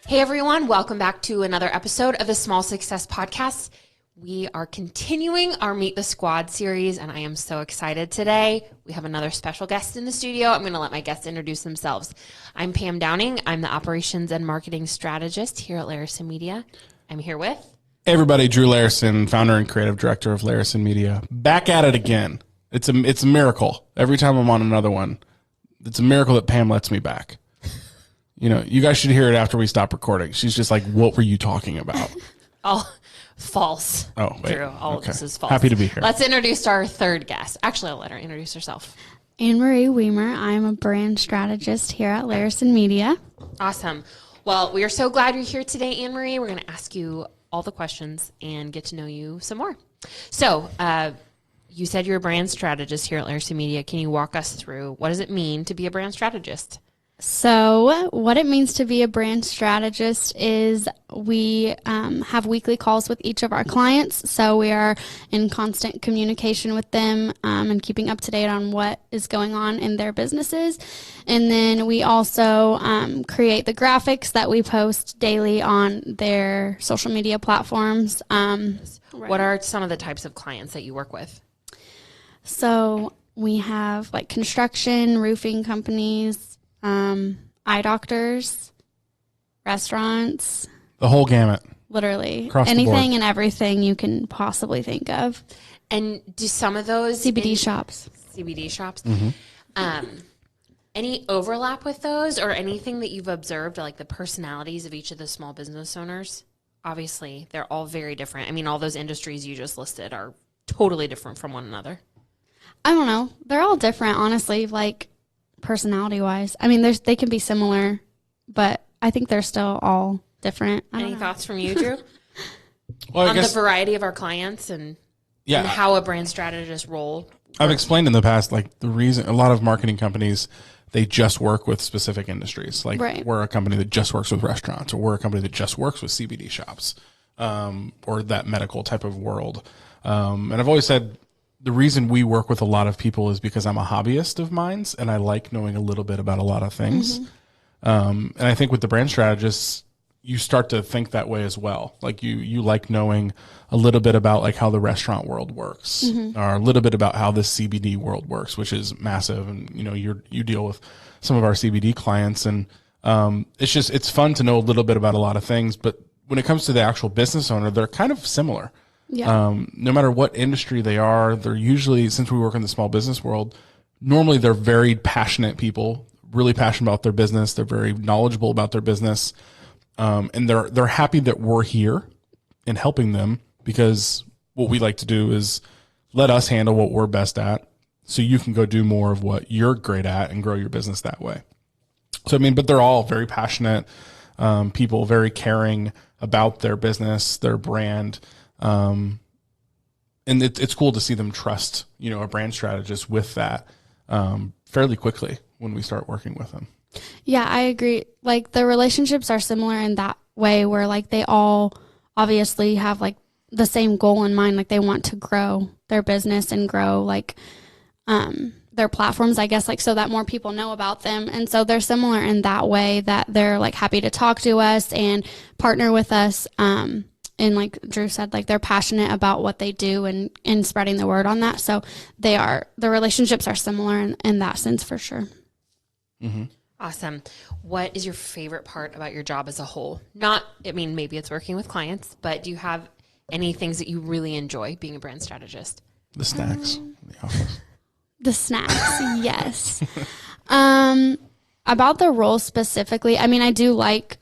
Hey everyone, welcome back to another episode of the Small Success Podcast. We are continuing our Meet the Squad series, and I am so excited today. We have another special guest in the studio. I'm going to let my guests introduce themselves. I'm Pam Downing. I'm the Operations and Marketing Strategist here at Larison Media. I'm here with... Hey everybody, Drew Larison, founder and creative director of Larison Media. Back at it again. It's a miracle. Every time I'm on another one, it's a miracle that Pam lets me back. You know, you guys should hear it after we stop recording. She's just like, what were you talking about? Oh, false. Oh, wait. Drew, all of this is false. Happy to be here. Let's introduce our third guest. Actually, I'll let her introduce herself. Anne Marie Weimer. I'm a brand strategist here at Larison Media. Awesome. Well, we are so glad you're here today, Anne Marie. We're going to ask you all the questions and get to know you some more. So, you said you're a brand strategist here at Larison Media. Can you walk us through what does it mean to be a brand strategist? So what it means to be a brand strategist is we have weekly calls with each of our clients. So we are in constant communication with them and keeping up to date on what is going on in their businesses. And then we also create the graphics that we post daily on their social media platforms. What are some of the types of clients that you work with? So we have like construction, roofing companies, eye doctors, restaurants. The whole gamut. Literally. Across anything and everything you can possibly think of. And do some of those... CBD shops. CBD shops. Mm-hmm. Any overlap with those or anything that you've observed, like the personalities of each of the small business owners? Obviously, they're all very different. I mean, all those industries you just listed are totally different from one another. I don't know. They're all different, honestly, like personality wise. I mean, they can be similar, but I think they're still all different. Any thoughts from you, Drew? Well, on the variety of our clients and how a brand strategist role. I've explained in the past, like the reason a lot of marketing companies, they just work with specific industries. Like we're a company that just works with restaurants, or we're a company that just works with CBD shops, or that medical type of world. And I've always said, the reason we work with a lot of people is because I'm a hobbyist of mine and I like knowing a little bit about a lot of things. And I think with the brand strategists, you start to think that way as well. Like you like knowing a little bit about like how the restaurant world works, or a little bit about how the CBD world works, which is massive. And you know, you deal with some of our CBD clients, and it's fun to know a little bit about a lot of things. But when it comes to the actual business owner, they're kind of similar. Yeah. No matter what industry they are, they're usually, since we work in the small business world, normally they're very passionate people, really passionate about their business. They're very knowledgeable about their business. And they're happy that we're here and helping them, because what we like to do is let us handle what we're best at, so you can go do more of what you're great at and grow your business that way. So, I mean, but they're all very passionate people, very caring about their business, their brand. And it's cool to see them trust, you know, a brand strategist with that, fairly quickly when we start working with them. Yeah, I agree. Like the relationships are similar in that way, where like they all obviously have like the same goal in mind. Like they want to grow their business and grow like, their platforms, I guess, like so that more people know about them. And so they're similar in that way, that they're like happy to talk to us and partner with us. And like Drew said, like they're passionate about what they do and spreading the word on that. So the relationships are similar in that sense for sure. Mm-hmm. Awesome. What is your favorite part about your job as a whole? Maybe it's working with clients, but do you have any things that you really enjoy being a brand strategist? The snacks in the office. The snacks, yes. About the role specifically, I mean, I do like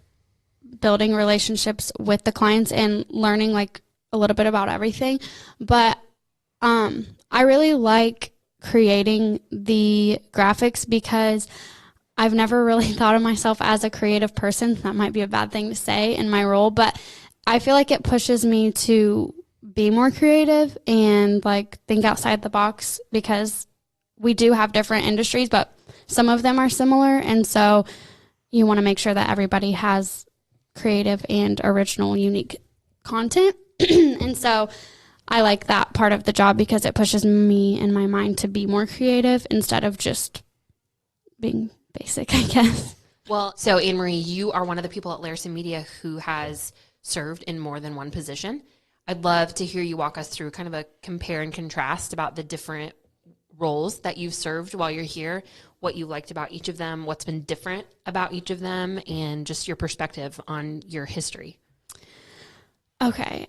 building relationships with the clients and learning like a little bit about everything. But I really like creating the graphics because I've never really thought of myself as a creative person. That might be a bad thing to say in my role, but I feel like it pushes me to be more creative and like think outside the box, because we do have different industries, but some of them are similar. And so you want to make sure that everybody has creative and original, unique content. And so I like that part of the job because it pushes me in my mind to be more creative instead of just being basic, I guess. Well, so Anne Marie, you are one of the people at Larison Media who has served in more than one position. I'd love to hear you walk us through kind of a compare and contrast about the different roles that you've served while you're here, what you liked about each of them, what's been different about each of them, and just your perspective on your history. Okay.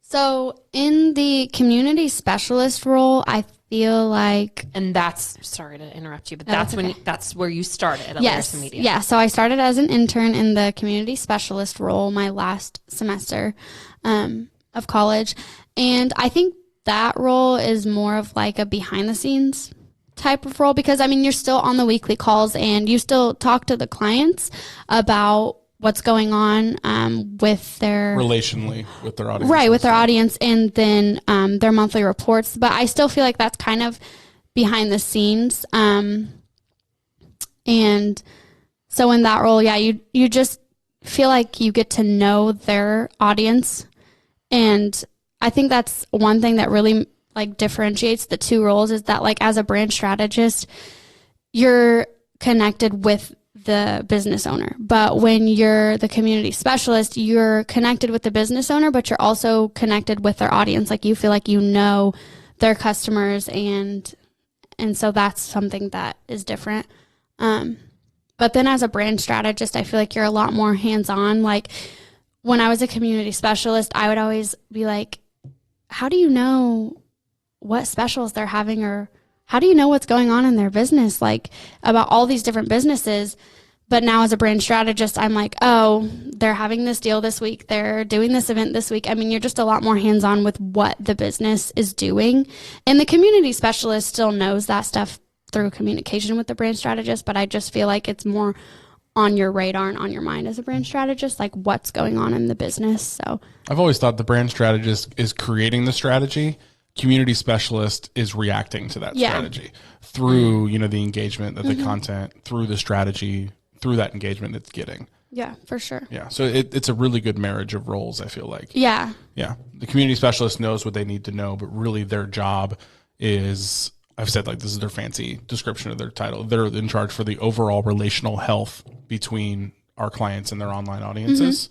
So in the community specialist role, I feel like, and that's, sorry to interrupt you, but that's where you started at yes, Larison Media. Yeah. So I started as an intern in the community specialist role my last semester of college. And I think that role is more of like a behind the scenes type of role, because I mean, you're still on the weekly calls and you still talk to the clients about what's going on with their relationally with their audience, right, with their audience, and then their monthly reports. But I still feel like that's kind of behind the scenes. And so in that role, yeah, you just feel like you get to know their audience. And I think that's one thing that really like differentiates the two roles, is that like as a brand strategist, you're connected with the business owner. But when you're the community specialist, you're connected with the business owner, but you're also connected with their audience. Like you feel like you know their customers, and so that's something that is different. But then as a brand strategist, I feel like you're a lot more hands-on. Like when I was a community specialist, I would always be like, how do you know what specials they're having, or how do you know what's going on in their business, like about all these different businesses? But now as a brand strategist, I'm like, oh, they're having this deal this week, they're doing this event this week. I mean, you're just a lot more hands-on with what the business is doing. And the community specialist still knows that stuff through communication with the brand strategist, but I just feel like it's more on your radar and on your mind as a brand strategist, like what's going on in the business. So I've always thought the brand strategist is creating the strategy. Community specialist is reacting to that strategy through, the engagement that the content, through the strategy, through that engagement it's getting. Yeah, for sure. Yeah. So it's a really good marriage of roles, I feel like. Yeah. Yeah. The community specialist knows what they need to know, but really their job is, I've said like this is their fancy description of their title. They're in charge for the overall relational health between our clients and their online audiences.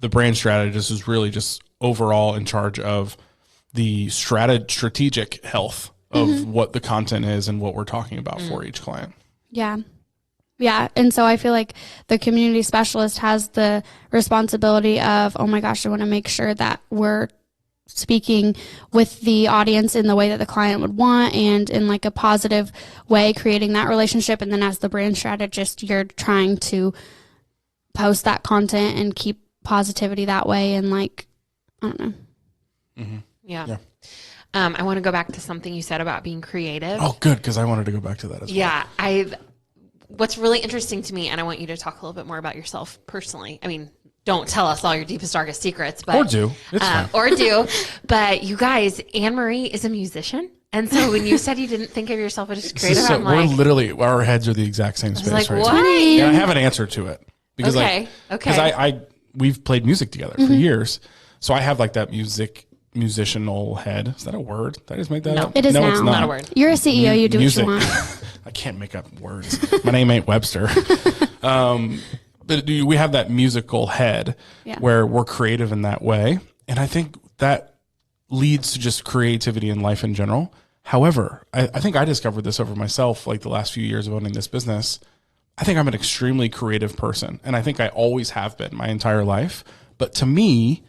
The brand strategist is really just overall in charge of the strategic health of what the content is and what we're talking about for each client. Yeah. Yeah. And so I feel like the community specialist has the responsibility of, oh my gosh, I want to make sure that we're speaking with the audience in the way that the client would want and in like a positive way, creating that relationship. And then as the brand strategist, you're trying to post that content and keep positivity that way. And like, I don't know. Yeah. I want to go back to something you said about being creative. Oh, good. Because I wanted to go back to that as well. Yeah. What's really interesting to me, and I want you to talk a little bit more about yourself personally. I mean, don't tell us all your deepest, darkest secrets, but or do. It's fine. Or do. But you guys, Anne Marie is a musician. And so when you said you didn't think of yourself as creative, I'm like, we're literally, our heads are the exact same space. Like, right what? now. And I have an answer to it. Because okay. Because we've played music together for years. So I have like that musicianal head. Is that a word? Did I just make that up? It is now. It's not a word. You're a CEO. You do music. what you want. I can't make up words. My name ain't Webster. But we have that musical head where we're creative in that way. And I think that leads to just creativity in life in general. However, I think I discovered this over myself, like the last few years of owning this business. I think I'm an extremely creative person. And I think I always have been my entire life. But to me,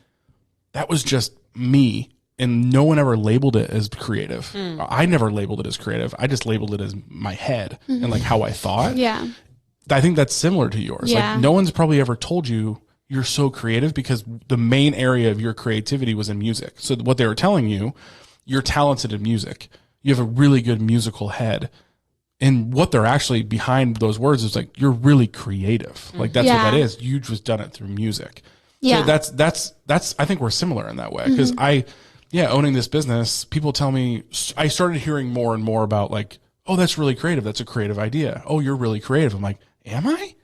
that was just me. And no one ever labeled it as creative. I never labeled it as creative. I just labeled it as my head and like how I thought. Yeah. I think that's similar to yours. Yeah. Like no one's probably ever told you you're so creative because the main area of your creativity was in music. So what they were telling you, you're talented in music. You have a really good musical head. And what they're actually behind those words is like, you're really creative. Like that's what that is. You just done it through music. Yeah. So that's, I think we're similar in that way. Cause owning this business, people tell me, I started hearing more and more about like, oh, that's really creative. That's a creative idea. Oh, you're really creative. I'm like, am I?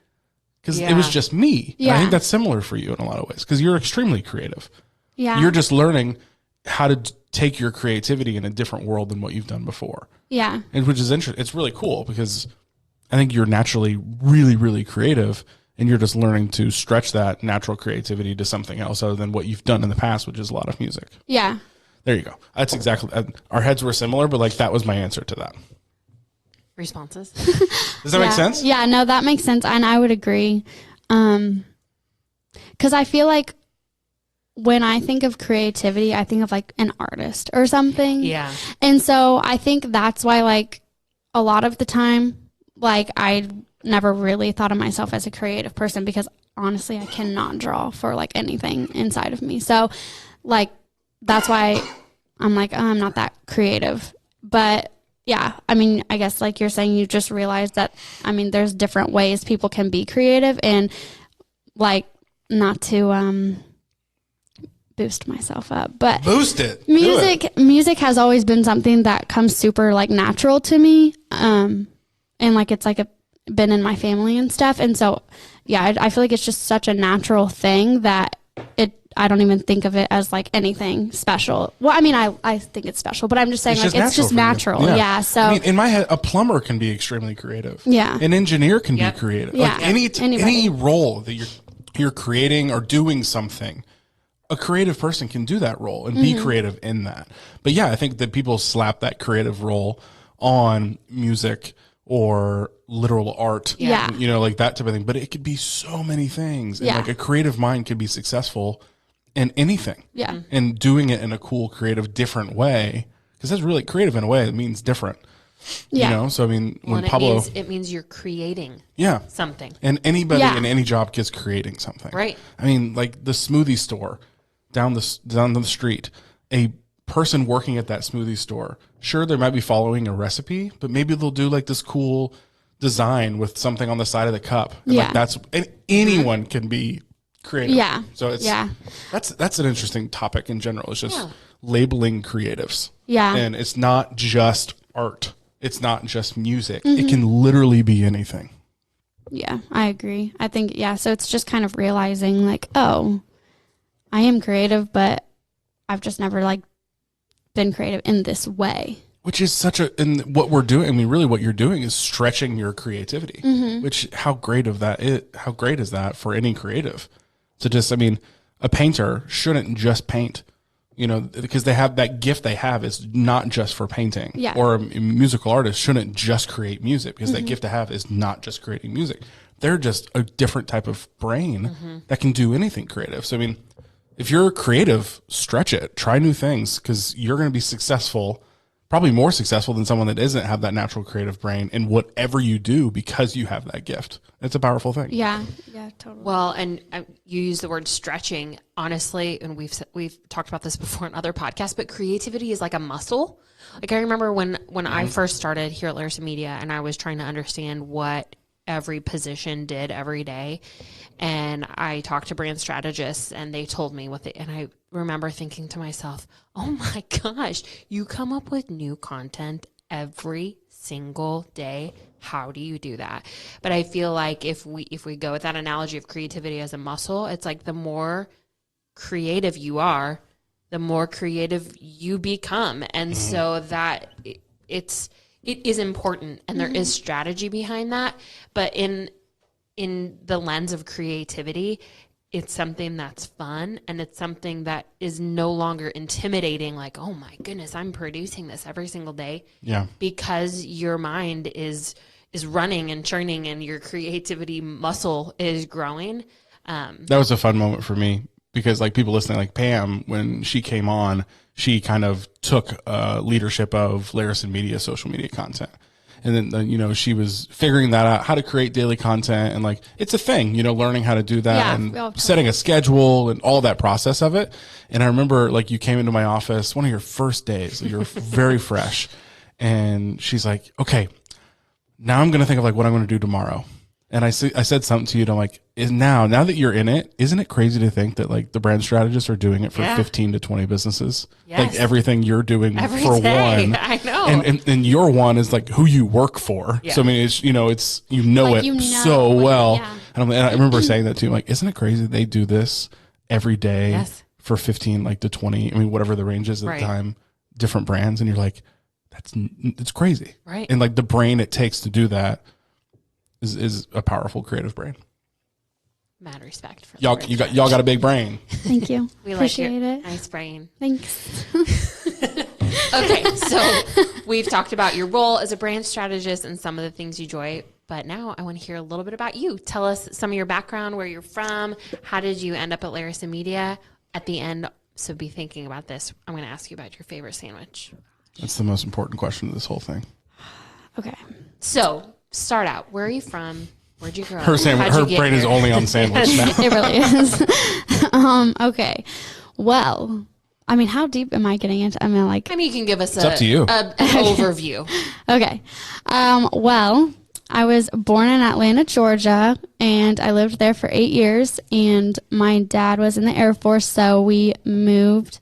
Because it was just me. Yeah. And I think that's similar for you in a lot of ways because you're extremely creative. Yeah. You're just learning how to take your creativity in a different world than what you've done before. Yeah. And which is interesting. It's really cool because I think you're naturally really, really creative, and you're just learning to stretch that natural creativity to something else other than what you've done in the past, which is a lot of music. Yeah. There you go. That's exactly, our heads were similar, but like that was my answer to that. Responses. Does that make sense? Yeah, no, that makes sense. And I would agree. 'Cause I feel like when I think of creativity, I think of like an artist or something. Yeah. And so I think that's why like a lot of the time, like I never really thought of myself as a creative person because honestly, I cannot draw for like anything inside of me. So like, that's why I'm like, oh, I'm not that creative. But yeah, I mean, I guess like you're saying, you just realized that, I mean, there's different ways people can be creative, and like not to boost myself up, but boost it. Music has always been something that comes super like natural to me. And like, it's like been in my family and stuff. And so, yeah, I feel like it's just such a natural thing that I don't even think of it as like anything special. Well, I mean, I think it's special, but I'm just saying it's just natural. Yeah. So I mean, in my head, a plumber can be extremely creative. Yeah. An engineer can be creative. Yeah. Like any role that you're creating or doing something, a creative person can do that role and be creative in that. But yeah, I think that people slap that creative role on music or literal art, you know, like that type of thing. But it could be so many things. And like a creative mind could be successful in anything. Yeah. And doing it in a cool, creative, different way. Because that's really creative in a way. It means different. Yeah. You know, so I mean, when Pablo, it means you're creating something. And anybody in any job is creating something. Right. I mean, like the smoothie store down the street, a person working at that smoothie store, sure, they might be following a recipe, but maybe they'll do like this cool design with something on the side of the cup. And like and anyone can be creative. Yeah. So it's that's an interesting topic in general. It's just labeling creatives. Yeah. And it's not just art. It's not just music. It can literally be anything. Yeah, I agree. I think, so it's just kind of realizing like, oh, I am creative, but I've just never like been creative in this way. Which is and what we're doing, I mean, really what you're doing is stretching your creativity, which how great is that for any creative? So just, I mean, a painter shouldn't just paint, you know, because they have that gift they have is not just for painting. Yeah. Or a musical artist shouldn't just create music because that gift they have is not just creating music. They're just a different type of brain that can do anything creative. So, I mean, if you're creative, stretch it, try new things, because you're going to be successful, probably more successful than someone that doesn't have that natural creative brain in whatever you do because you have that gift. It's a powerful thing. Yeah, totally. Well, and you use the word stretching, honestly, and we've talked about this before in other podcasts, but creativity is like a muscle. Like I remember when I first started here at Larison Media and I was trying to understand what every position did every day. And I talked to brand strategists and they told me and I remember thinking to myself, oh my gosh, you come up with new content every single day. How do you do that? But I feel like if we go with that analogy of creativity as a muscle, it's like the more creative you are, the more creative you become. And so that it is important and there is strategy behind that. But in the lens of creativity, it's something that's fun and it's something that is no longer intimidating. Like, oh my goodness, I'm producing this every single day. Yeah. Because your mind is running and churning and your creativity muscle is growing. That was a fun moment for me because like people listening, like Pam, when she came on, she kind of took leadership of Larison Media social media content. And then, you know, she was figuring that out, how to create daily content. And like, it's a thing, you know, learning how to do that and setting a schedule and all that process of it. And I remember like you came into my office, one of your first days, you're very fresh. And she's like, okay, now I'm going to think of like what I'm going to do tomorrow. And I said something to you and I'm like, now that you're in it, isn't it crazy to think that like the brand strategists are doing it for 15 to 20 businesses? Yes. Like everything you're doing every for day. One. I know. And your one is like who you work for. Yeah. So I mean, it's, you know, it's, you know, like, it so well. Yeah. And I remember saying that to you, like, isn't it crazy they do this every day for 15, like to 20, I mean, whatever the range is at the time, different brands. And you're like, it's crazy. Right. And like the brain it takes to do that is a powerful creative brain. Mad respect for y'all. Y'all got a big brain. Thank you. We Appreciate like it. Nice brain. Thanks. Okay, so we've talked about your role as a brand strategist and some of the things you enjoy, but now I want to hear a little bit about you. Tell us some of your background, where you're from, how did you end up at Larison Media? At the end, so be thinking about this, I'm going to ask you about your favorite sandwich. That's the most important question of this whole thing. Okay. So start out. Where are you from? Where'd you grow up? Her brain is only on sandwich now. It really is. Okay. Well, I mean, how deep am I getting into? I mean, you can give us up to you. An overview. Okay. Well, I was born in Atlanta, Georgia, and I lived there for 8 years, and my dad was in the Air Force, so we moved.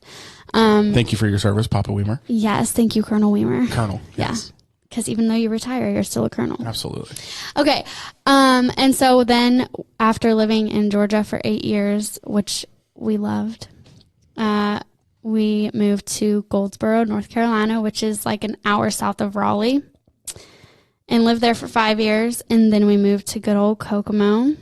Thank you for your service, Papa Weimer. Yes, thank you, Colonel Weimer. Colonel, yes. Yeah, because even though you retire, you're still a colonel. Absolutely. Okay, and so then after living in Georgia for 8 years, which we loved, we moved to Goldsboro, North Carolina, which is like an hour south of Raleigh, and lived there for 5 years, and then we moved to good old Kokomo.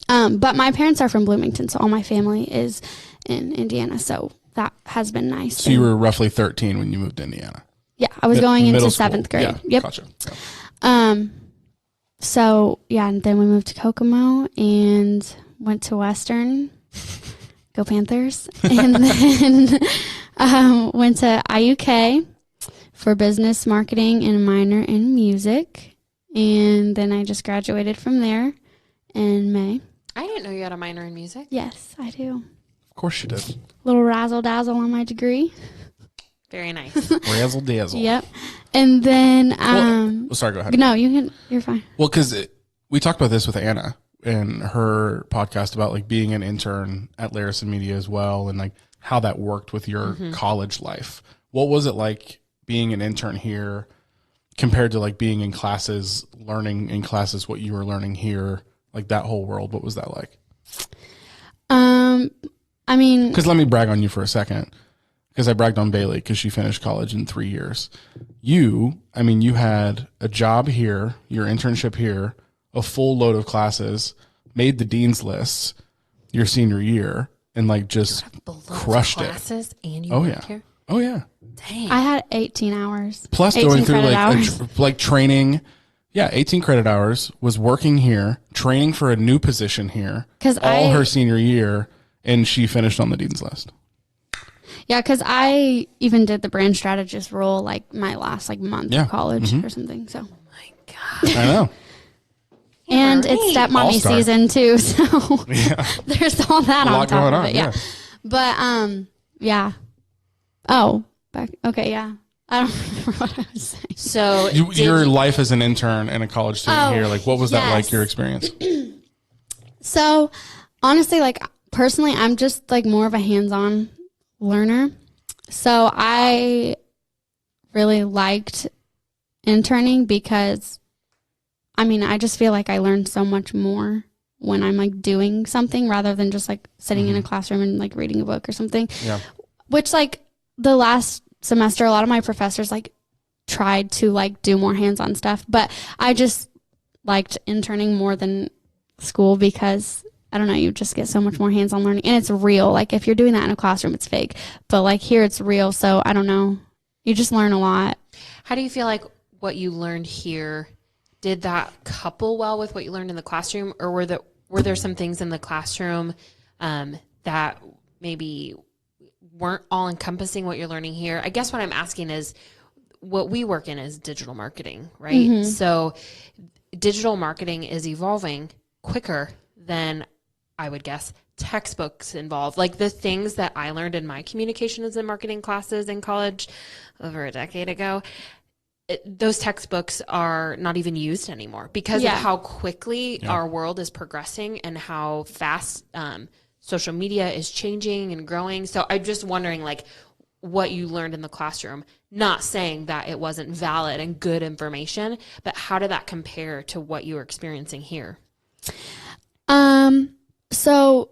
But my parents are from Bloomington, so all my family is in Indiana, so that has been nice. So you were roughly 13 when you moved to Indiana? Yeah, I was going into school. 7th grade. Yeah, yep. Gotcha. Yeah. So, yeah, and then we moved to Kokomo and went to Western. Go Panthers. And then went to IUK for business marketing and a minor in music. And then I just graduated from there in May. I didn't know you had a minor in music. Yes, I do. Of course you did. Little razzle dazzle on my degree. Very nice. Razzle dazzle. Yep. And then sorry, go ahead. No, you're fine. Well, because we talked about this with Anna in her podcast about like being an intern at Larison Media as well, and like how that worked with your college life. What was it like being an intern here compared to like being in classes, learning in classes what you were learning here, like that whole world? What was that like? I mean, because let me brag on you for a second, because I bragged on Bailey because she finished college in 3 years. You had a job here, your internship here, a full load of classes, made the dean's lists your senior year, and like just crushed classes it. And you worked here? Oh yeah. Dang. I had 18 hours. Plus going through like training. Yeah, 18 credit hours, was working here, training for a new position here, all her senior year, and she finished on the dean's list. Yeah, because I even did the brand strategist role like my last like month of college or something. So. Oh my God. I know. And it's stepmommy season too, so there's all that on top of it. Yeah. But yeah. Oh, okay, yeah. I don't remember what I was saying. So your life as an intern and a college student here, like what was that like, your experience? So honestly, like personally, I'm just like more of a hands-on learner. So I really liked interning because I just feel like I learned so much more when I'm like doing something rather than just like sitting in a classroom and like reading a book or something. Yeah. Which like the last semester, a lot of my professors like tried to like do more hands-on stuff, but I just liked interning more than school because I don't know, you just get so much more hands-on learning and it's real. Like if you're doing that in a classroom, it's fake, but like here it's real. So I don't know, you just learn a lot. How do you feel like what you learned here, did that couple well with what you learned in the classroom, or were there some things in the classroom that maybe weren't all encompassing what you're learning here? I guess what I'm asking is, what we work in is digital marketing, right? So digital marketing is evolving quicker than I would guess textbooks involve. Like the things that I learned in my communications and marketing classes in college over a decade ago, those textbooks are not even used anymore because of how quickly our world is progressing and how fast social media is changing and growing. So I'm just wondering, like, what you learned in the classroom, not saying that it wasn't valid and good information, but how did that compare to what you were experiencing here? So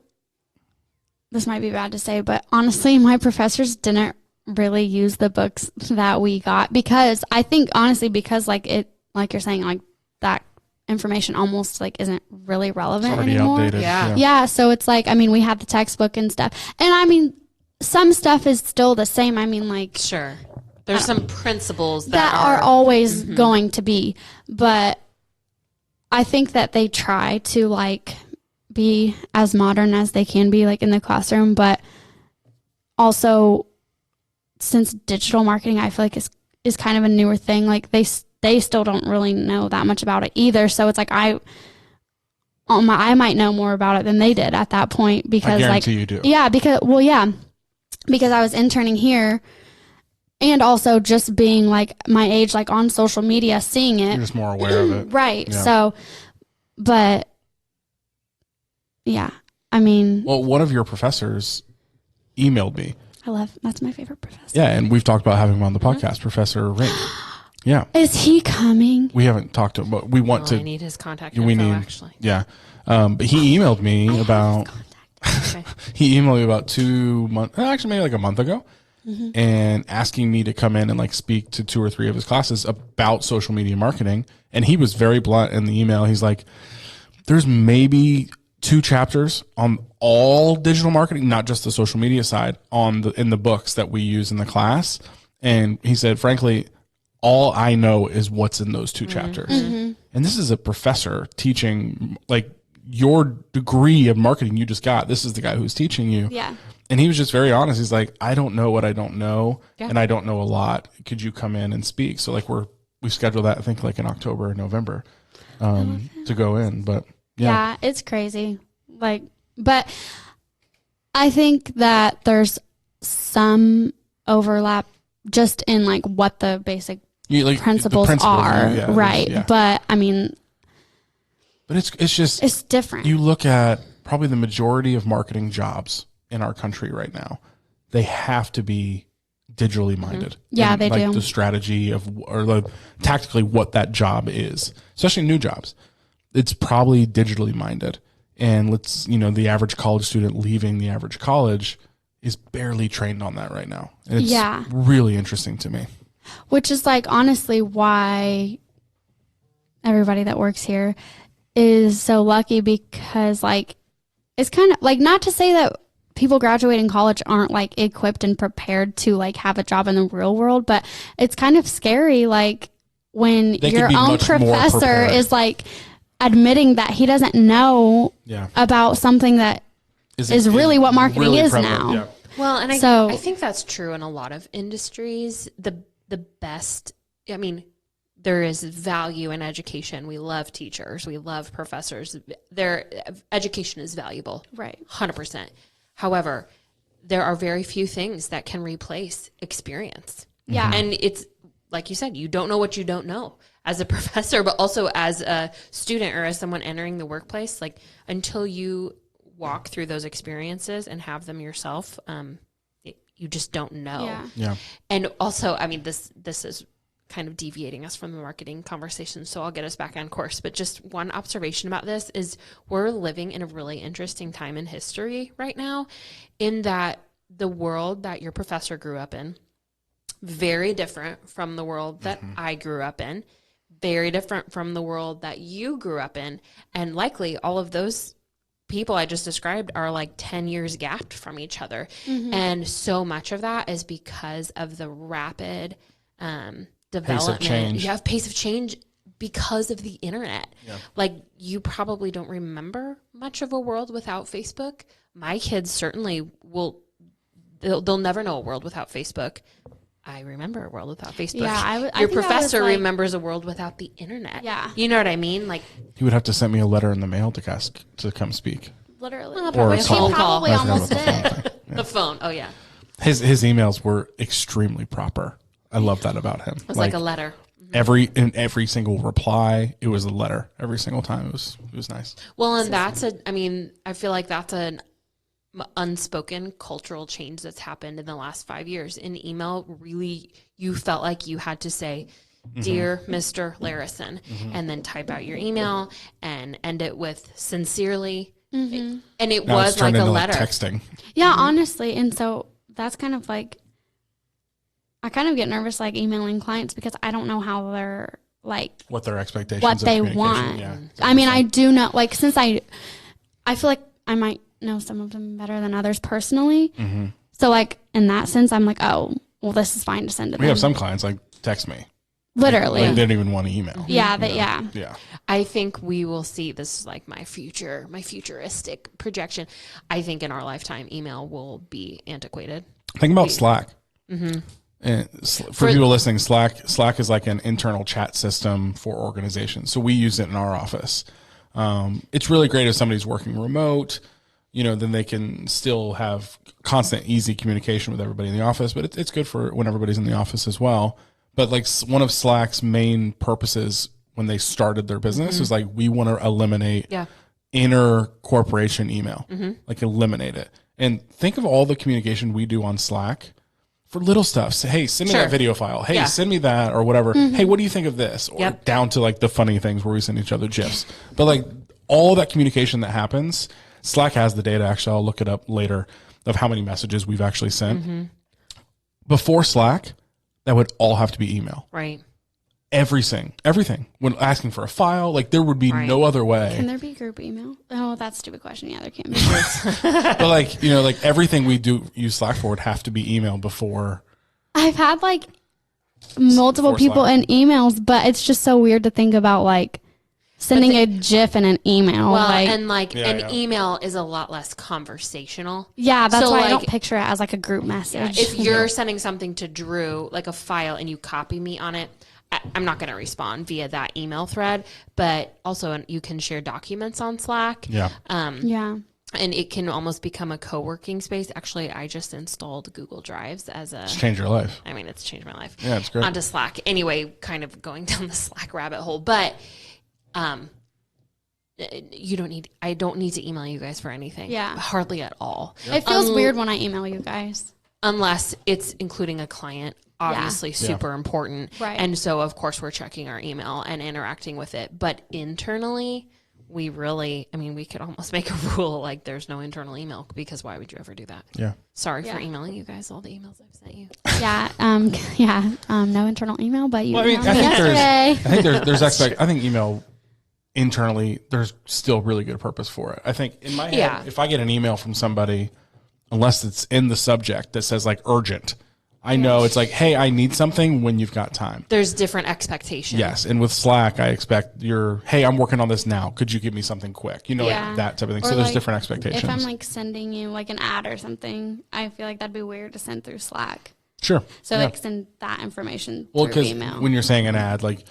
this might be bad to say, but honestly, my professors didn't really use the books that we got because I think honestly, because like you're saying, like that information almost like isn't really relevant It's already anymore. outdated. Yeah. So it's like, I mean, we have the textbook and stuff. And I mean, some stuff is still the same. I mean, like, sure. There's some principles that are always going to be, but I think that they try to like be as modern as they can be, like in the classroom, but also since digital marketing, I feel like is kind of a newer thing. Like they still don't really know that much about it either. So it's like I might know more about it than they did at that point because I guarantee you do. Yeah, because I was interning here. And also just being like my age, like on social media, seeing it. You're just more aware of it. Right. Yeah. So, but yeah, I mean. Well, one of your professors emailed me. That's my favorite professor. Yeah. And we've talked about having him on the podcast, Professor Ring. Yeah. Is he coming? We haven't talked to him, but we want to. I need his contact info, actually. Yeah. But he emailed me about. Okay. He emailed me about 2 months, actually maybe like a month ago. And asking me to come in and like speak to 2 or 3 of his classes about social media marketing. And he was very blunt in the email. He's like, there's maybe 2 chapters on all digital marketing, not just the social media side, in the books that we use in the class. And he said, frankly, all I know is what's in those 2 chapters. And this is a professor teaching, like, your degree of marketing you just got. This is the guy who's teaching you. Yeah. And he was just very honest. He's like, I don't know what I don't know, and I don't know a lot. Could you come in and speak? So like we scheduled that, I think, like in October or November to go in. But yeah, it's crazy. Like, but I think that there's some overlap just in like what the basic principles are, right? Yeah. But I mean, but it's different. You look at probably the majority of marketing jobs in our country right now, they have to be digitally minded. Yeah, they do. The strategy tactically what that job is, especially new jobs. It's probably digitally minded. And the average college student leaving the average college is barely trained on that right now. And it's really interesting to me. Which is like honestly why everybody that works here is so lucky, because like it's kind of like, not to say that people graduating college aren't like equipped and prepared to like have a job in the real world, but it's kind of scary like when your own professor is like admitting that he doesn't know about something that is really what marketing really is now. Yeah. Well, and I think that's true in a lot of industries. The best, I mean, there is value in education. We love teachers. We love professors. Their education is valuable. Right. 100%. However, there are very few things that can replace experience. Yeah. And it's like you said, you don't know what you don't know as a professor, but also as a student or as someone entering the workplace. Like until you walk through those experiences and have them yourself, you just don't know. Yeah. And also, I mean, this is kind of deviating us from the marketing conversation, so I'll get us back on course. But just one observation about this is we're living in a really interesting time in history right now, in that the world that your professor grew up in, very different from the world that I grew up in, very different from the world that you grew up in, and likely all of those people I just described are like 10 years gapped from each other. And so much of that is because of the rapid development. Pace of change because of the internet. Yeah. Like you probably don't remember much of a world without Facebook. My kids certainly will. They'll never know a world without Facebook. I remember a world without Facebook. Yeah, Your professor remembers a world without the internet. Yeah. You know what I mean? Like he would have to send me a letter in the mail to come speak. Literally. Well, probably a phone call. Probably almost did. The phone. Oh yeah. His emails were extremely proper. I love that about him. It was like a letter. Every single reply, it was a letter. Every single time, it was nice. Well, and I feel like that's an unspoken cultural change that's happened in the last 5 years. In email, really, you felt like you had to say, "Dear Mr. Larison," and then type out your email and end it with "sincerely," and it now was like a letter. Like texting. Yeah, honestly, and so that's kind of like, I kind of get nervous like emailing clients because I don't know how they're like what their expectations, what they want. Yeah. I mean, I do know, like, since I feel like I might know some of them better than others personally. Mm-hmm. So like in that sense, I'm like, oh, well, this is fine to send to them. We have some clients like text me. Literally. Like, they don't even want to email. Yeah, yeah. Yeah. I think we will see, this is like my futuristic projection. I think in our lifetime, email will be antiquated. Think about Slack. Mm-hmm. And for people listening, Slack is like an internal chat system for organizations. So we use it in our office. It's really great if somebody's working remote, then they can still have constant, easy communication with everybody in the office, but it's good for when everybody's in the office as well. But like one of Slack's main purposes when they started their business is like, we want to eliminate inner corporation email, like eliminate it. And think of all the communication we do on Slack for little stuff. So, hey, send me that video file. Hey, send me that or whatever. Hey, what do you think of this? Or down to like the funny things where we send each other GIFs. But like all that communication that happens, Slack has the data. Actually, I'll look it up later of how many messages we've actually sent. Before Slack, that would all have to be email. Right. Everything. When asking for a file, like there would be no other way. Can there be group email? Oh, that's a stupid question. Yeah, there can be. But like, like everything we do use Slack for would have to be email before. I've had like multiple people in emails, but it's just so weird to think about like sending a GIF in an email. Well, an email is a lot less conversational. Yeah, that's why I don't picture it as like a group message. If you're sending something to Drew, like a file, and you copy me on it, I'm not going to respond via that email thread, but also you can share documents on Slack. Yeah. And it can almost become a co-working space. Actually, I just installed Google Drives it's changed your life. I mean, it's changed my life. Yeah, it's great. Onto Slack. Anyway, kind of going down the Slack rabbit hole, but I don't need to email you guys for anything. Yeah. Hardly at all. It feels weird when I email you guys. Unless it's including a client, obviously super important. Right. And so, of course, we're checking our email and interacting with it. But internally, we could almost make a rule like there's no internal email, because why would you ever do that? Yeah. Sorry for emailing you guys all the emails I've sent you. No internal email, but you emailed me yesterday. I think there's I think email internally, there's still really good purpose for it. I think in my head, if I get an email from somebody, unless it's in the subject that says like urgent, I know it's like, hey, I need something when you've got time. There's different expectations. Yes. And with Slack, I expect hey, I'm working on this now. Could you give me something quick? Like that type of thing. Or so there's like, different expectations. If I'm like sending you like an ad or something, I feel like that'd be weird to send through Slack. Sure. So like send that information through email. When you're saying an ad, like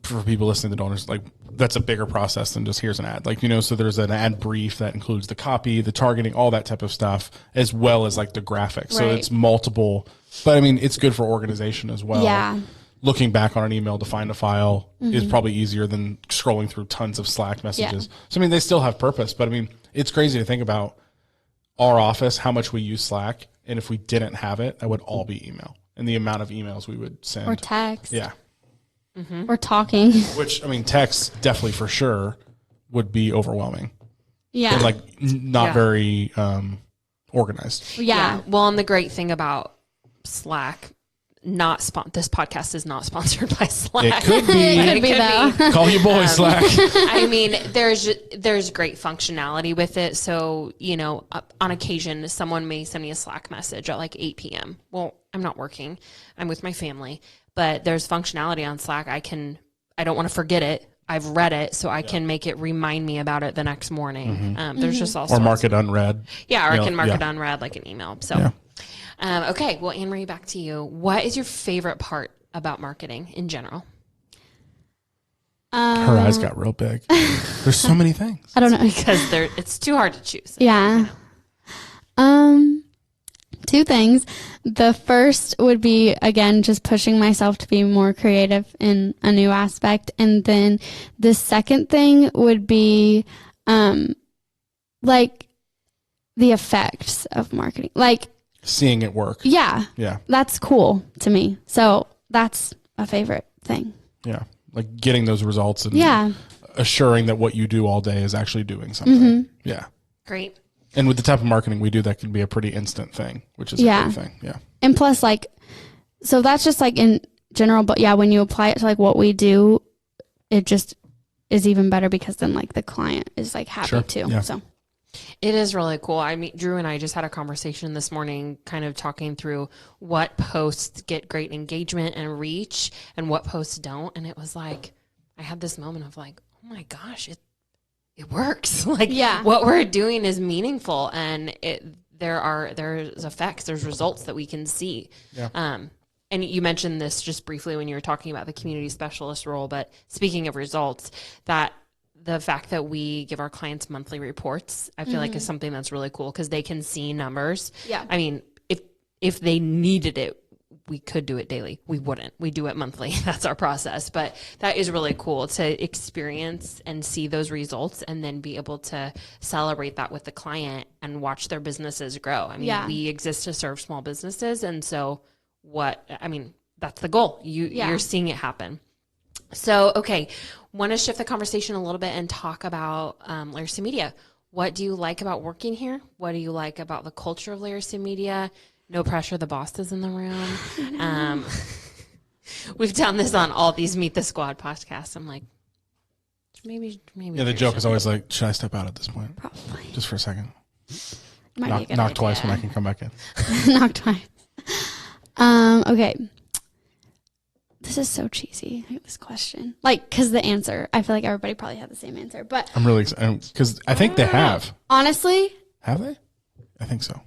for people listening to donors, like that's a bigger process than just here's an ad. Like, so there's an ad brief that includes the copy, the targeting, all that type of stuff, as well as like the graphics. So it's multiple, but I mean, it's good for organization as well. Yeah. Looking back on an email to find a file is probably easier than scrolling through tons of Slack messages. Yeah. So, I mean, they still have purpose, but I mean, it's crazy to think about our office, how much we use Slack. And if we didn't have it, that would all be email, and the amount of emails we would send. Or text. Yeah. Or talking. Which, I mean, text definitely for sure would be overwhelming. Yeah. And like not very organized. Yeah. Well, and the great thing about Slack, this podcast is not sponsored by Slack. It could be. It could be though. Call your boy Slack. I mean, there's great functionality with it. So, on occasion, someone may send me a Slack message at like 8 p.m. Well, I'm not working. I'm with my family. But there's functionality on Slack. I don't want to forget it. I've read it, so I can make it remind me about it the next morning. There's just also... Or mark it unread. Yeah, or I can mark it unread like an email. So, okay. Well, Anne Marie, back to you. What is your favorite part about marketing in general? Her eyes got real big. There's so many things. I don't know. Because it's too hard to choose. Yeah. Two things. The first would be, again, just pushing myself to be more creative in a new aspect. And then the second thing would be, like the effects of marketing, like seeing it work. Yeah. Yeah. That's cool to me. So that's a favorite thing. Yeah. Like getting those results and assuring that what you do all day is actually doing something. Mm-hmm. Yeah. Great. And with the type of marketing we do, that can be a pretty instant thing, which is a great thing. Yeah. And plus, like, so that's just like in general, but yeah, when you apply it to like what we do, it just is even better because then like the client is like happy too. Yeah. So it is really cool. I mean, Drew and I just had a conversation this morning kind of talking through what posts get great engagement and reach and what posts don't. And it was like, I had this moment of like, oh my gosh, it works. Like what we're doing is meaningful, and there's effects, there's results that we can see. Yeah. And you mentioned this just briefly when you were talking about the community specialist role, but speaking of results, that the fact that we give our clients monthly reports, I feel like is something that's really cool because they can see numbers. Yeah. I mean, if they needed it, we could do it daily. We wouldn't. We do it monthly. That's our process. But that is really cool to experience and see those results and then be able to celebrate that with the client and watch their businesses grow. I mean, we exist to serve small businesses. And so that's the goal. You're seeing it happen. So, okay, want to shift the conversation a little bit and talk about Larison Media. What do you like about working here? What do you like about the culture of Larison Media? No pressure, the boss is in the room. We've done this on all these Meet the Squad podcasts. I'm like, maybe. Yeah, the joke is always like, should I step out at this point? Probably. Just for a second. Knock twice when I can come back in. Knock twice. Okay. This is so cheesy, this question. Like, because the answer, I feel like everybody probably had the same answer. But I'm really excited because I think they have. Honestly. Have they? I think so.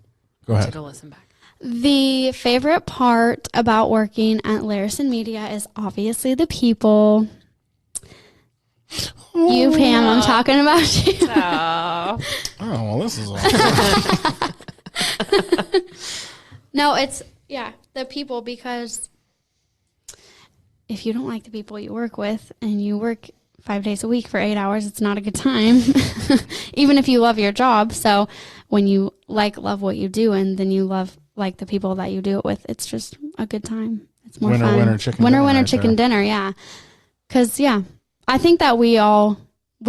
Go ahead. Take a listen back. The favorite part about working at Larison Media is obviously the people. You, Pam, I'm talking about you. Oh, well, this is awesome. No, it's, the people, because if you don't like the people you work with and you work 5 days a week for 8 hours, it's not a good time, even if you love your job. So when you love what you do and then you love the people that you do it with, it's just a good time. It's more fun. Winner, chicken dinner. Yeah. Cause I think that we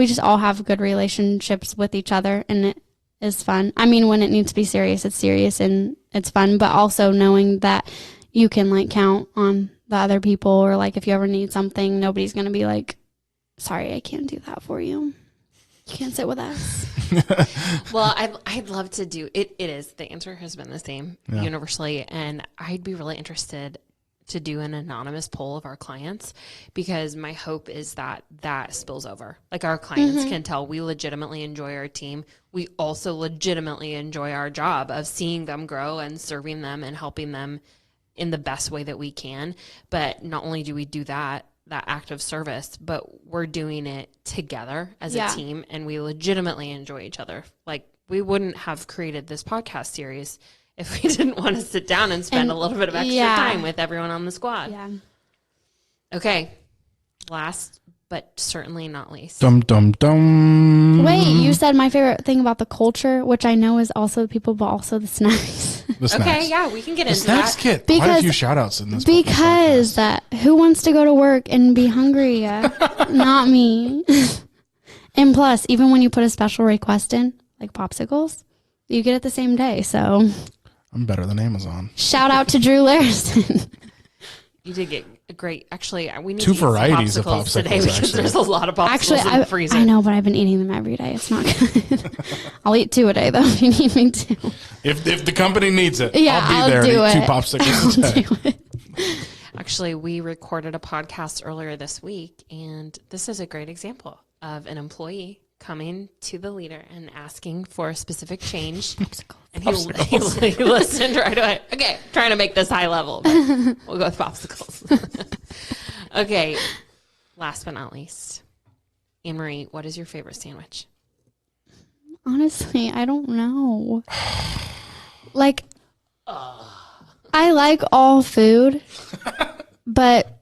just all have good relationships with each other, and it is fun. I mean, when it needs to be serious, it's serious and it's fun, but also knowing that you can count on the other people, or if you ever need something, nobody's going to be like, sorry, I can't do that for you. You can't sit with us. Well, I'd love to do it. It is. The answer has been the same universally. And I'd be really interested to do an anonymous poll of our clients, because my hope is that spills over. Our clients can tell we legitimately enjoy our team. We also legitimately enjoy our job of seeing them grow and serving them and helping them in the best way that we can. But not only do we do that act of service, but we're doing it together as a team, and we legitimately enjoy each other. We wouldn't have created this podcast series if we didn't want to sit down and spend a little bit of extra time with everyone on the squad. Yeah. Okay. Last but certainly not least. Dum, dum, dum. Wait, you said my favorite thing about the culture, which I know is also the people, but also the snacks. The snacks. Okay, yeah, we can get into snacks that. Get quite a few shout outs in this because who wants to go to work and be hungry? Not me. And plus, even when you put a special request in, like popsicles, you get it the same day. So I'm better than Amazon. Shout out to Drew Larison. You did get a great. Actually, we need 2 varieties of popsicles today, because there's a lot of popsicles in the freezer. I know, but I've been eating them every day. It's not good. I'll eat 2 a day though if you need me to. If the company needs it, I'll be there to eat 2 popsicles a day. Actually, we recorded a podcast earlier this week, and this is a great example of an employee coming to the leader and asking for a specific change. And he listened right away. Okay, trying to make this high level, but we'll go with popsicles. Okay, last but not least, Anne Marie, what is your favorite sandwich? Honestly, I don't know. I like all food, but...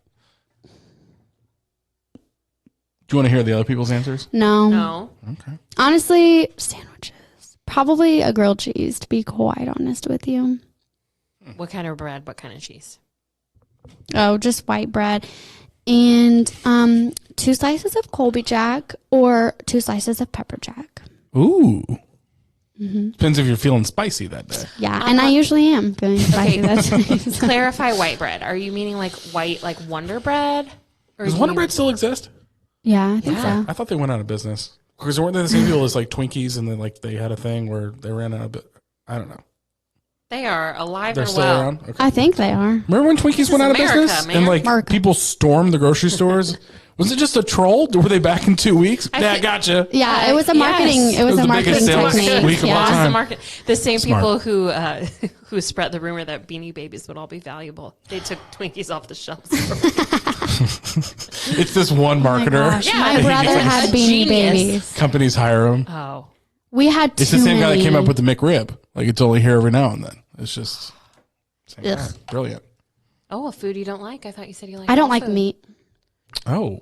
Do you want to hear the other people's answers? No. Okay. Honestly, sandwiches. Probably a grilled cheese, to be quite honest with you. What kind of bread? What kind of cheese? Oh, just white bread. And 2 slices of Colby Jack or 2 slices of pepper jack. Ooh. Depends if you're feeling spicy that day. Yeah, and I usually am feeling spicy that day. Clarify white bread. Are you meaning like white, like Wonder Bread? Or Does Wonder Bread still exist? Yeah, I think so. I thought they went out of business. Because weren't they the same people as like Twinkies, and then like they had a thing where they ran out of I don't know. They are alive They're and still well. around? Okay. I think they are. Remember when Twinkies went out of business? man. And like America. people stormed the grocery stores? Was it just a troll? Were they back in 2 weeks? Gotcha. Yeah, it was a marketing. Yes. It was It was a the marketing biggest sales technique. week of all Yeah. time. The same Smart. people who spread the rumor that Beanie Babies would all be valuable. They took Twinkies off the shelves. It's this one marketer. Gosh, Yeah, my he's brother a had Beanie genius. Babies. Companies hire them. Oh. We had It's the same guy that came up with the McRib. Like it's only here every now and then. It's just same guy. Ugh. Brilliant. Oh, a food you don't like? I thought you said you like I don't all like food. meat. Oh,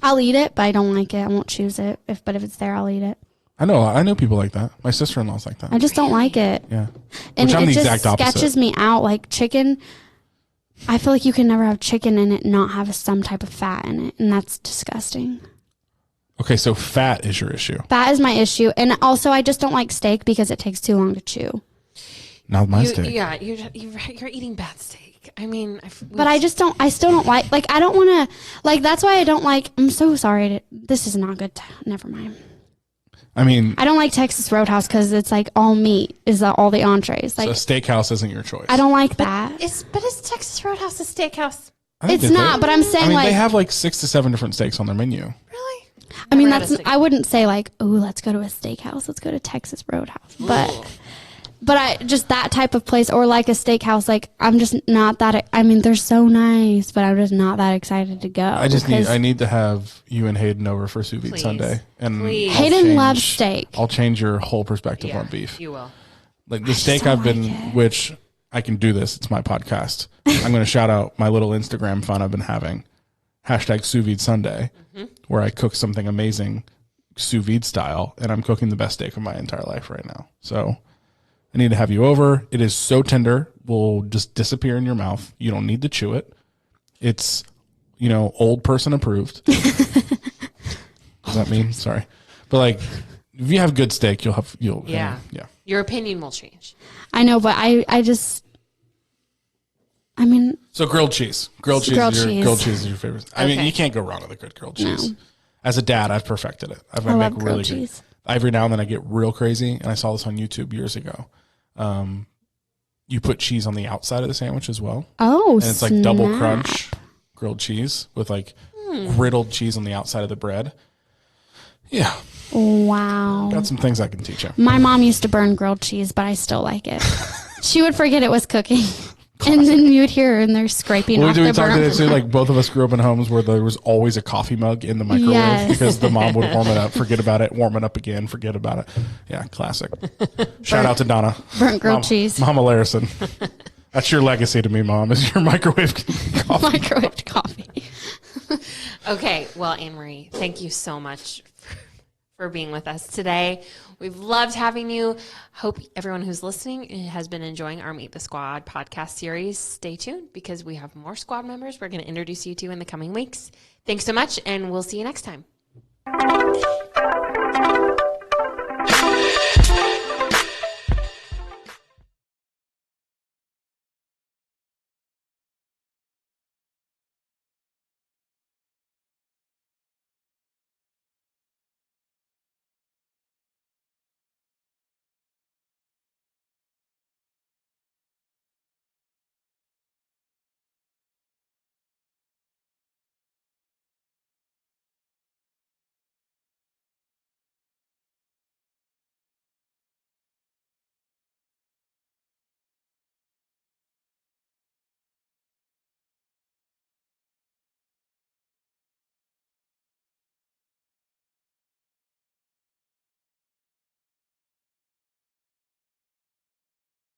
I'll eat it, but I don't like it. I won't choose it. But if it's there, I'll eat it. I know people like that. My sister-in-law's like that. I just don't like it. Yeah. And Which I'm it the just exact opposite. sketches me out. Like chicken, I feel like you can never have chicken and it not have some type of fat in it. And that's disgusting. Okay, so fat is your issue. That is my issue. And also, I just don't like steak because it takes too long to chew. Not my steak. Yeah, you're eating bad steak. I mean, But I still don't like, I don't want to, like, that's why I don't like, I'm so sorry. This is not good. Never mind. I mean, I don't like Texas Roadhouse because it's like all meat is all the entrees. Like, so steakhouse isn't your choice. I don't like that. is Texas Roadhouse a steakhouse? I think It's that not, but I'm saying I mean, like, they have like 6 to 7 different steaks on their menu. Really? I mean, Never had a I wouldn't say like, oh, let's go to a steakhouse. Let's go to Texas Roadhouse. But I just that type of place or like a steakhouse, like I'm just not that, I mean, they're so nice, but I'm just not that excited to go. I need to have you and Hayden over for sous vide Please. Sunday. And Please. I'll Hayden change- loves steak. I'll change your whole perspective on beef. You will. Like the steak I've been, which I can do this. It's my podcast. I'm going to shout out my little Instagram fun I've been having. Hashtag sous vide Sunday, where I cook something amazing sous vide style, and I'm cooking the best steak of my entire life right now. So I need to have you over. It is so tender, will just disappear in your mouth. You don't need to chew it. It's, old person approved. Does that mean? Sorry. But like, if you have good steak, you'll. Yeah. Yeah. Your opinion will change. I know, but I mean, So grilled cheese. Grilled cheese is your favorite. I mean, Okay. you can't go wrong with a good grilled cheese. As a dad, I've perfected it. I I make love really grilled good. cheese. Every now and then I get real crazy, and I saw this on YouTube years ago. You put cheese on the outside of the sandwich as well. Oh, And it's like double crunch grilled cheese with like griddled cheese on the outside of the bread. Yeah. Wow. Got some things I can teach you. My mom used to burn grilled cheese, but I still like it. She would forget it was cooking. And then you would hear her in there scraping off We the talked burn. today too, like both of us grew up in homes where there was always a coffee mug in the microwave Yes. because the mom would warm it up, forget about it, warm it up again, forget about it. Yeah, classic. Shout out to Donna. Burnt grilled cheese. Mama Larison. That's your legacy to me, Mom, is your microwave coffee. Microwaved coffee. Okay. Well, Anne Marie, thank you so much for being with us today. We've loved having you. Hope everyone who's listening has been enjoying our Meet the Squad podcast series. Stay tuned because we have more squad members we're going to introduce you to in the coming weeks. Thanks so much, and we'll see you next time.